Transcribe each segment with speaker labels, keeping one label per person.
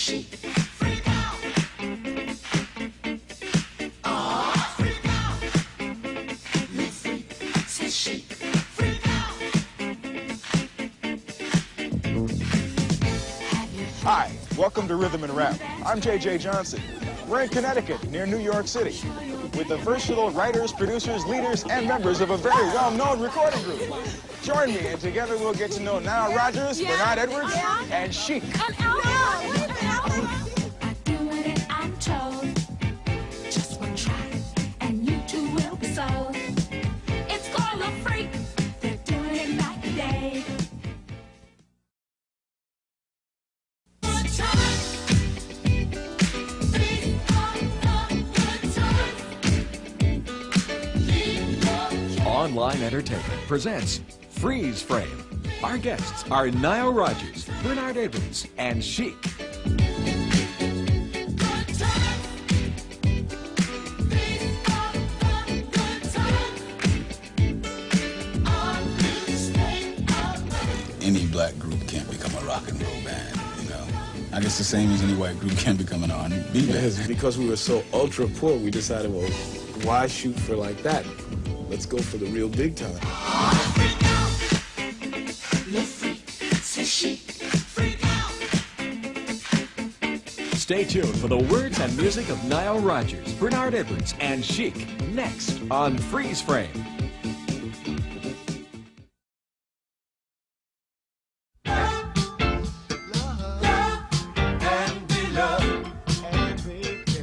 Speaker 1: chic, freak out. Oh, freak out. Live free, say chic, freak out.
Speaker 2: Hi, welcome to Rhythm and Rap. I'm J.J. Johnson. We're in Connecticut, near New York City, with the versatile writers, producers, leaders, and members of a very well-known recording group. Join me, and together we'll get to know Nile Rodgers, Bernard Edwards, and Chic.
Speaker 3: Online Entertainment presents Freeze Frame. Our guests are Nile Rodgers, Bernard Edwards, and Chic.
Speaker 4: Any black group can't become a rock and roll band, you know. I guess the same as any white group can't become an R&B band.
Speaker 5: Yes, because we were so ultra poor, we decided, well, why shoot for like that? Let's go for the real big time.
Speaker 3: Stay tuned for the words and music of Nile Rodgers, Bernard Edwards, and Chic next on Freeze Frame.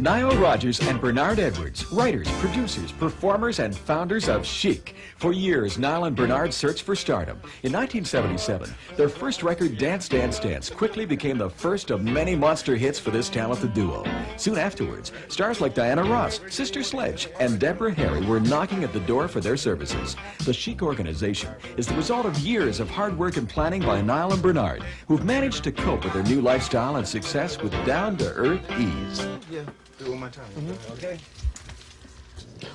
Speaker 3: Nile Rodgers and Bernard Edwards, writers, producers, performers, and founders of Chic. For years, Nile and Bernard searched for stardom. In 1977, their first record, Dance, Dance, Dance, quickly became the first of many monster hits for this talented duo. Soon afterwards, stars like Diana Ross, Sister Sledge, and Deborah Harry were knocking at the door for their services. The Chic organization is the result of years of hard work and planning by Nile and Bernard, who've managed to cope with their new lifestyle and success with down-to-earth ease.
Speaker 5: Yeah. Do it one more time. Okay.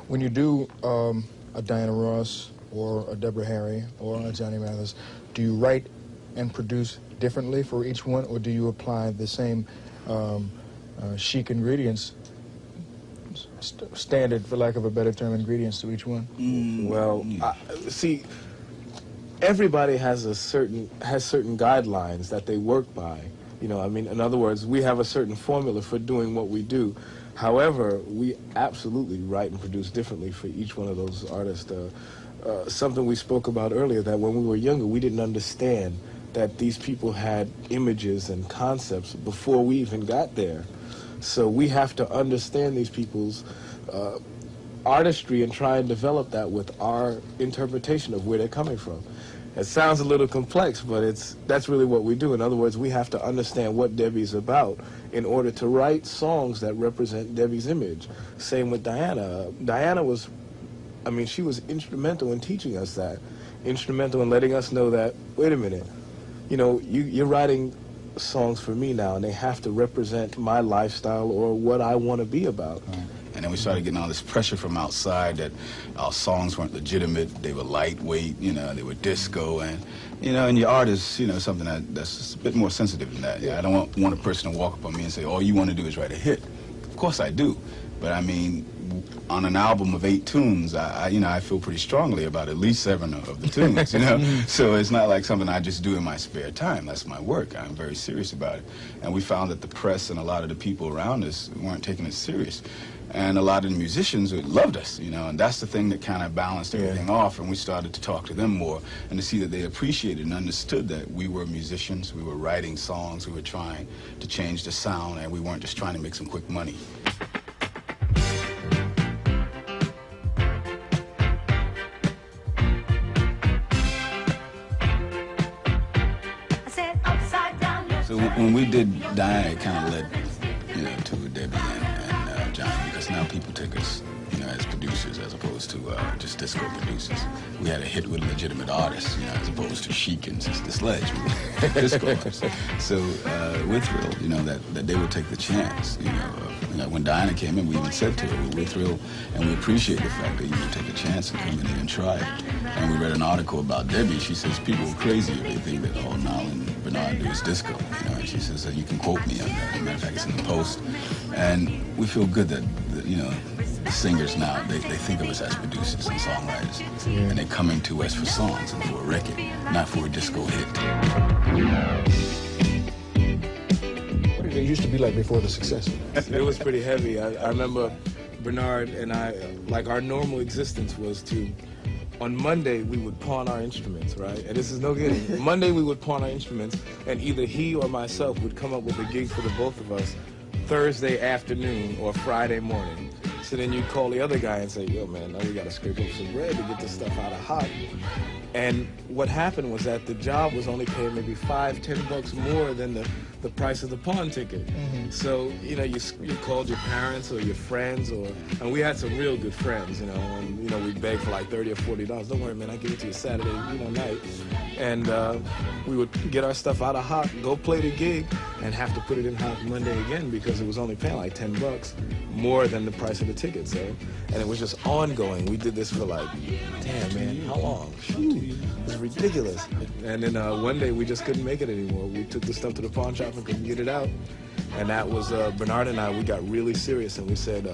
Speaker 6: When you do a Diana Ross or a Deborah Harry or a Johnny Mathis, do you write and produce differently for each one, or do you apply the same Chic ingredients, standard, for lack of a better term, ingredients to each one?
Speaker 5: Well, see, everybody has certain guidelines that they work by. You know, I mean, in other words, we have a certain formula for doing what we do. However, we absolutely write and produce differently for each one of those artists. Something we spoke about earlier, that when we were younger, we didn't understand that these people had images and concepts before we even got there. So we have to understand these people's artistry and try and develop that with our interpretation of where they're coming from. It sounds a little complex, but that's really what we do. In other words, we have to understand what Debbie's about in order to write songs that represent Debbie's image. Same with Diana. Diana was, I mean, she was instrumental in teaching us that, instrumental in letting us know that, wait a minute, you know, you're writing songs for me now, and they have to represent my lifestyle or what I want to be about.
Speaker 4: And then we started getting all this pressure from outside that our songs weren't legitimate, they were lightweight, you know, they were disco, and, you know, and your art is, you know, something that's a bit more sensitive than that. Yeah, I don't want a person to walk up on me and say, all you want to do is write a hit. Of course I do, but I mean, on an album of 8 tunes, you know, I feel pretty strongly about at least 7 of the tunes, you know? So it's not like something I just do in my spare time. That's my work. I'm very serious about it. And we found that the press and a lot of the people around us weren't taking it serious. And a lot of the musicians loved us, you know, and that's the thing that kind of balanced everything off, and we started to talk to them more and to see that they appreciated and understood that we were musicians, we were writing songs, we were trying to change the sound, and we weren't just trying to make some quick money. So when we did Diana, it kind of led, you know, to Debbie and Johnny, because now people take us, you know, as producers as opposed to just disco producers. We had a hit with legitimate artists, you know, as opposed to Chic and Sister Sledge, disco artists. So we're thrilled, you know, that they would take the chance, you know. When Diana came in, we even said to her, we're thrilled and we appreciate the fact that you would take a chance and come in here and try it. And we read an article about Debbie. She says people are crazy if they think that, oh, Nile and Bernard do is disco, you know, and she says that you can quote me on that. As a matter of fact, it's in the Post. And we feel good that, you know, the singers now, they think of us as producers and songwriters. And they're coming to us for songs and for a record, not for a disco hit.
Speaker 6: What did it used to be like before the success?
Speaker 5: It was pretty heavy. I remember Bernard and I, like our normal existence was to, on Monday we would pawn our instruments, right? And this is no kidding. Monday we would pawn our instruments, and either he or myself would come up with a gig for the both of us Thursday afternoon or Friday morning. So then you'd call the other guy and say, yo man, now we gotta scrape up some bread to get this stuff out of hot. And what happened was that the job was only paying maybe $5-10 more than the price of the pawn ticket. So, you know, you called your parents or your friends, and we had some real good friends, you know, and, you know, we begged for like $30 or $40. Don't worry, man, I'll give it to you Saturday, you know, night. And we would get our stuff out of hot, go play the gig, and have to put it in hot Monday again because it was only paying like $10 more than the price of the ticket. So, and it was just ongoing. We did this for like, damn man, how long? Shoot, it was ridiculous. And then one day we just couldn't make it anymore. We took the stuff to the pawn shop and couldn't get it out. And that was Bernard and I. We got really serious and we said,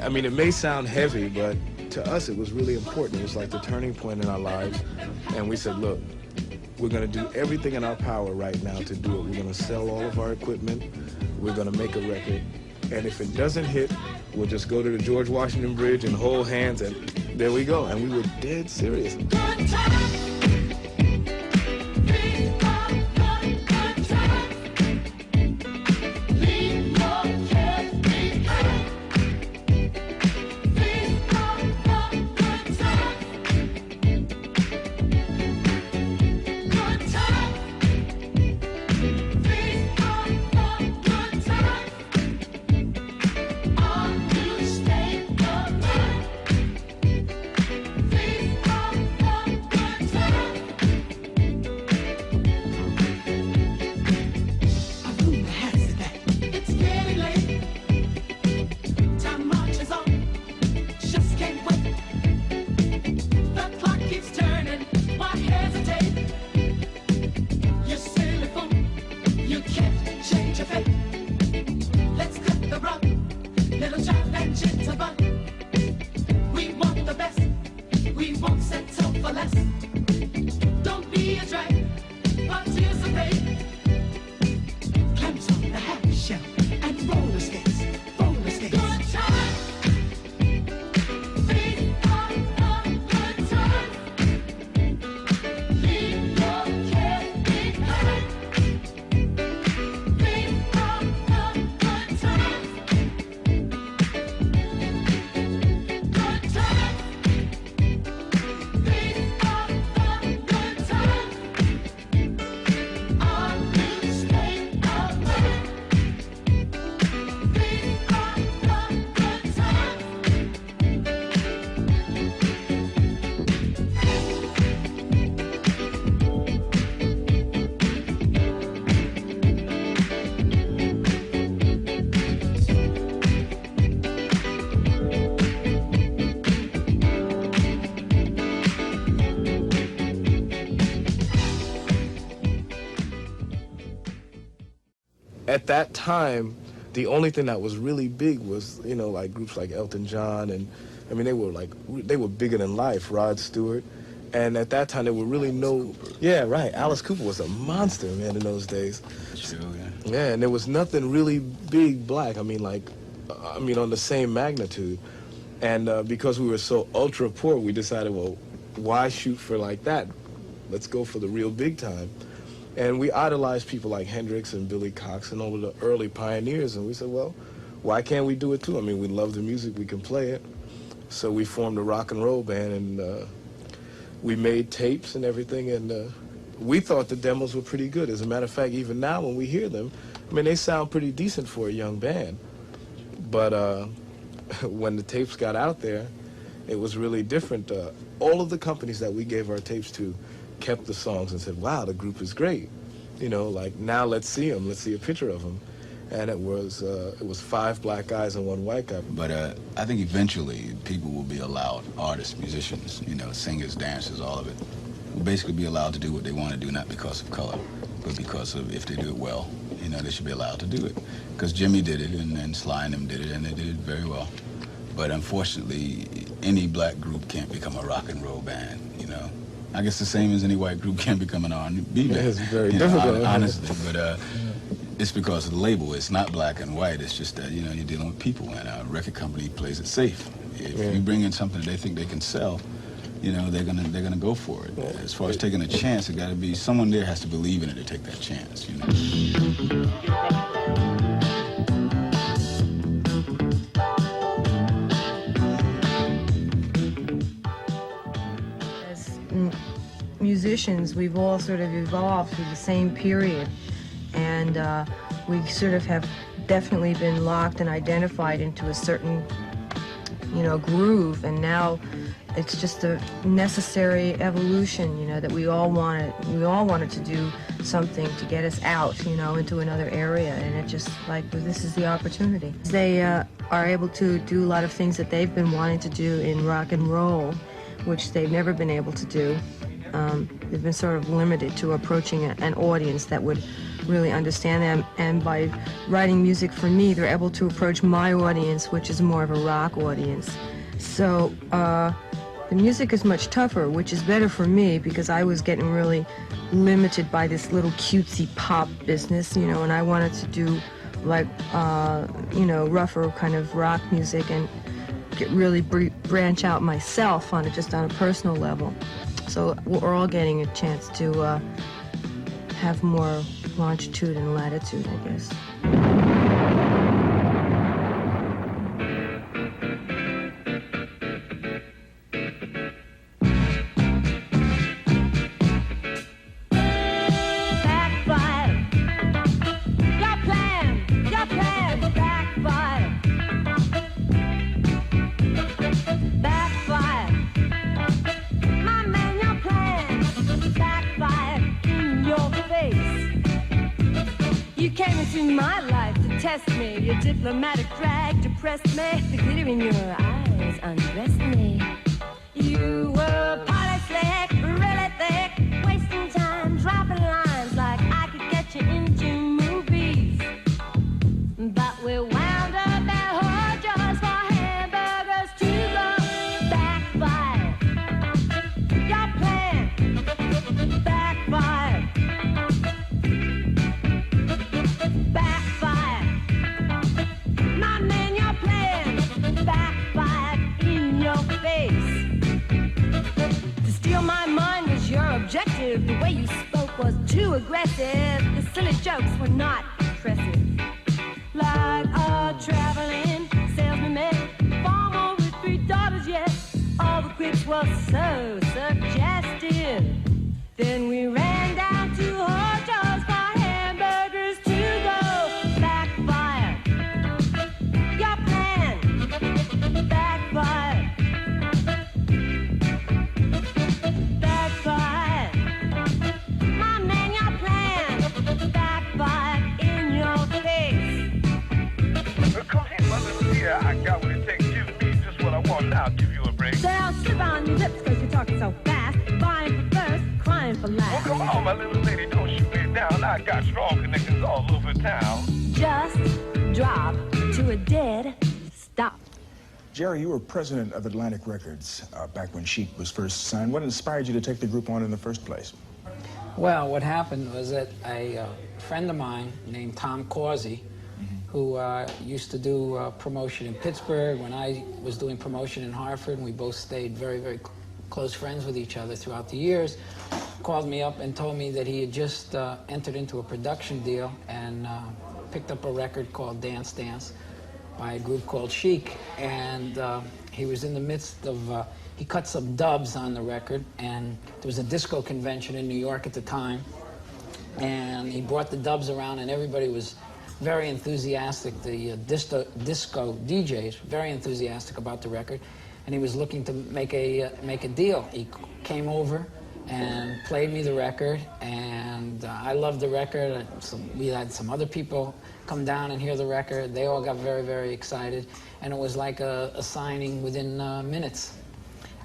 Speaker 5: I mean, it may sound heavy, but to us it was really important. It was like the turning point in our lives. And we said, look, we're going to do everything in our power right now to do it. We're going to sell all of our equipment. We're going to make a record. And if it doesn't hit, we'll just go to the George Washington Bridge and hold hands, and there we go. And we were dead serious. At that time, the only thing that was really big was, you know, like groups like Elton John, and I mean, they were bigger than life, Rod Stewart. And at that time, there were really no, yeah, right, Alice Cooper was a monster, man, in those days.
Speaker 4: True, yeah.
Speaker 5: Yeah, and there was nothing really big black, I mean, like, on the same magnitude. And because we were so ultra poor, we decided, well, why shoot for like that? Let's go for the real big time. And we idolized people like Hendrix and Billy Cox and all of the early pioneers. And we said, well, why can't we do it too? I mean, we love the music, we can play it. So we formed a rock and roll band, and we made tapes and everything. And we thought the demos were pretty good. As a matter of fact, even now when we hear them, I mean, they sound pretty decent for a young band. But when the tapes got out there, it was really different. All of the companies that we gave our tapes to kept the songs and said, wow, the group is great. You know, like, now let's see them. Let's see a picture of them. And it was 5 black guys and 1 white guy.
Speaker 4: But I think eventually people will be allowed, artists, musicians, you know, singers, dancers, all of it, will basically be allowed to do what they want to do, not because of color, but because of if they do it well. You know, they should be allowed to do it. Because Jimmy did it, and Sly and them did it, and they did it very well. But unfortunately, any black group can't become a rock and roll band, you know. I guess the same as any white group can't become an R&B band.
Speaker 5: It's very difficult.
Speaker 4: Honestly, but it's because of the label. It's not black and white. It's just that, you know, you're dealing with people, and a record company plays it safe. If you bring in something that they think they can sell, you know, they're gonna go for it. As far as taking a chance, it got to be someone there has to believe in it to take that chance, you know.
Speaker 7: Musicians, we've all sort of evolved through the same period, and we sort of have definitely been locked and identified into a certain, you know, groove, and now it's just a necessary evolution, you know, that we all wanted to do something to get us out, you know, into another area, and it just like, well, this is the opportunity. They are able to do a lot of things that they've been wanting to do in rock and roll, which they've never been able to do. They've been sort of limited to approaching an audience that would really understand them, and by writing music for me, they're able to approach my audience, which is more of a rock audience. So the music is much tougher, which is better for me, because I was getting really limited by this little cutesy pop business, you know, and I wanted to do like, you know, rougher kind of rock music and really branch out myself on it, just on a personal level. So we're all getting a chance to have more longitude and latitude, I guess.
Speaker 8: Your diplomatic drag depressed me. The glitter in your eyes undressed me. You were poly slick, really thick, wasting time, dropping lines like I could get you into movies. But we wound up at Hojo's for hamburgers to go. Backfire. Your plan. Backfire. Backfire. My man, your plan backfired in your face. To steal my mind was your objective. The way you spoke was too aggressive. The silly jokes were not impressive. Like a traveling salesman met farmer with 3 daughters, yes. All the quips were so suggestive. Then we ran down to Hojo's for hamburgers to go. Backfire. Your plan backfire. Backfire. My man, your plan backfire in your face.
Speaker 9: Come here, my little dear. I got what it takes. Give me just what I want. Now I'll give you a break.
Speaker 8: So I'll slip on your lips because you're talking so fast. Buying for first, crying for last.
Speaker 9: Well, come on, my little lady. Don't shoot me down. I got strong connections all over town.
Speaker 8: Just drop to a dead stop.
Speaker 2: Jerry, you were president of Atlantic Records back when Chic was first signed. What inspired you to take the group on in the first place?
Speaker 10: Well, what happened was that a friend of mine named Tom Causey, who used to do promotion in Pittsburgh when I was doing promotion in Hartford, and we both stayed very, very close friends with each other throughout the years, called me up and told me that he had just entered into a production deal and picked up a record called Dance Dance by a group called Chic, and he was in the midst of, he cut some dubs on the record, and there was a disco convention in New York at the time, and he brought the dubs around, and everybody was very enthusiastic. The disco DJs very enthusiastic about the record, and he was looking to make a deal. He came over and played me the record, and I loved the record. We had some other people come down and hear the record. They all got very, very excited, and it was like a signing within minutes.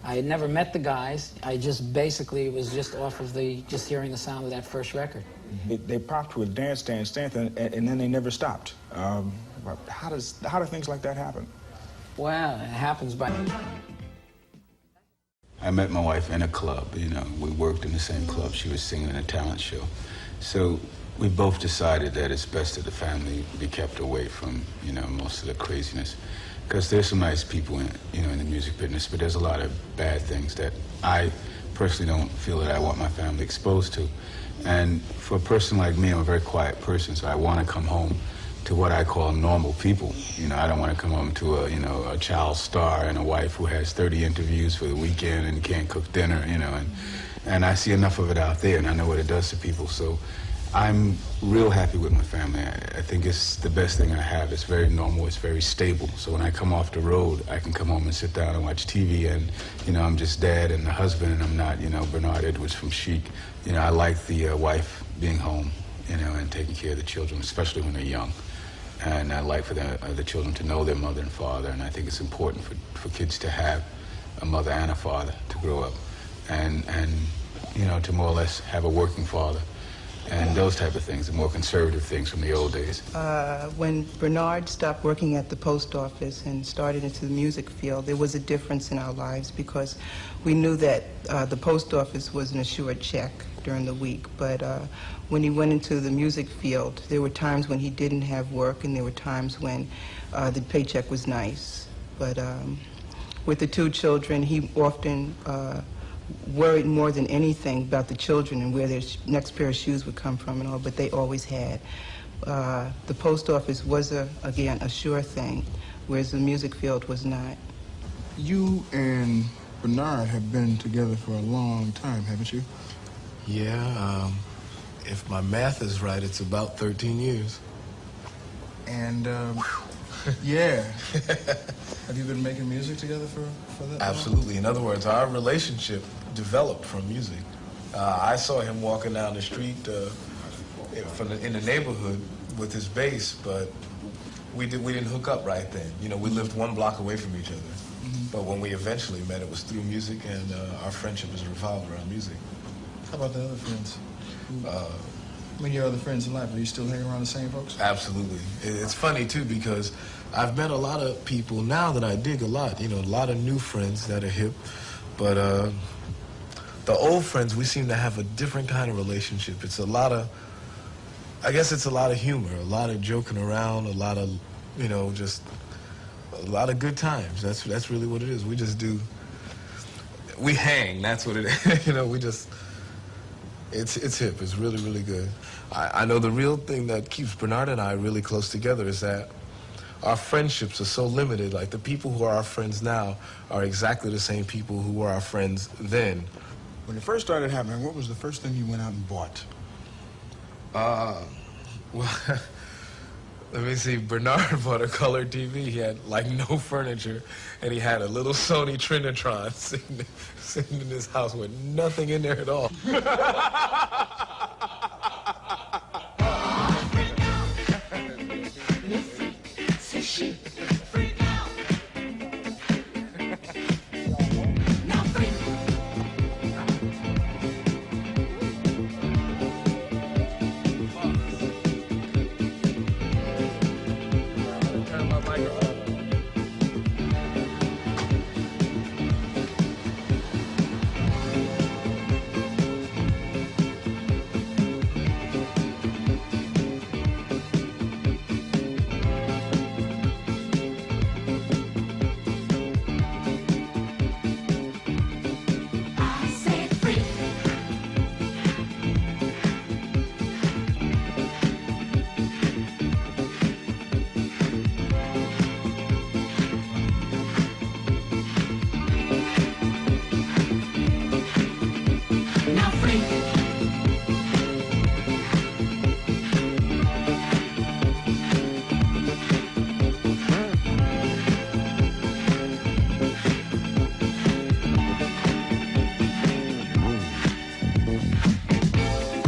Speaker 10: I had never met the guys. I just basically was just off of just hearing the sound of that first record.
Speaker 2: They popped with Dance, Dance, Dance, and then they never stopped. How do things like that happen?
Speaker 10: Well, it happens by...
Speaker 4: I met my wife in a club, you know. We worked in the same club. She was singing in a talent show. So we both decided that it's best that the family be kept away from, you know, most of the craziness. Because there's some nice people in, you know, in the music business, but there's a lot of bad things that I personally don't feel that I want my family exposed to. And for a person like me, I'm a very quiet person, so I want to come home to what I call normal people. You know, I don't want to come home to a child star and a wife who has 30 interviews for the weekend and can't cook dinner, you know, and I see enough of it out there, and I know what it does to people. So I'm real happy with my family. I think it's the best thing I have. It's very normal, it's very stable. So when I come off the road, I can come home and sit down and watch TV, and, you know, I'm just dad and the husband, and I'm not, you know, Bernard Edwards from Chic. You know, I like the wife being home, you know, and taking care of the children, especially when they're young. And I like for the children to know their mother and father, and I think it's important for kids to have a mother and a father to grow up, and you know, to more or less have a working father, and those type of things, the more conservative things from the old days.
Speaker 11: When Bernard stopped working at the post office and started into the music field, there was a difference in our lives because we knew that the post office was an assured check during the week, but when he went into the music field, there were times when he didn't have work, and there were times when the paycheck was nice. But with the two children, he often worried more than anything about the children and where their next pair of shoes would come from and all, but they always had. The post office was, again, a sure thing, whereas the music field was not.
Speaker 6: You and Bernard have been together for a long time, haven't you?
Speaker 5: Yeah, if my math is right, it's about 13 years.
Speaker 6: And, yeah. Have you been making music together for that long?
Speaker 5: Absolutely. In other words, our relationship developed from music. I saw him walking down the street in the neighborhood with his bass, but we didn't hook up right then. You know, we lived one block away from each other. Mm-hmm. But when we eventually met, it was through music, and our friendship has revolved around music.
Speaker 6: How about the other friends? I mean, your other friends in life, do you still hang around the same folks?
Speaker 5: Absolutely. It's funny, too, because I've met a lot of people now that I dig a lot, you know, a lot of new friends that are hip, but the old friends, we seem to have a different kind of relationship. It's a lot of, I guess it's a lot of humor, a lot of joking around, a lot of, you know, just a lot of good times. That's really what it is. We just do, we hang, that's what it is. You know, we just, it's hip, it's really, really good. I know the real thing that keeps Bernard and I really close together is that our friendships are so limited. Like, the people who are our friends now are exactly the same people who were our friends then.
Speaker 6: When it first started happening, what was the first thing you went out and bought?
Speaker 5: Well, let me see. Bernard bought a color TV. He had, like, no furniture, and he had a little Sony Trinitron sitting in his house with nothing in there at all.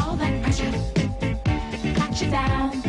Speaker 1: All that pressure got you down.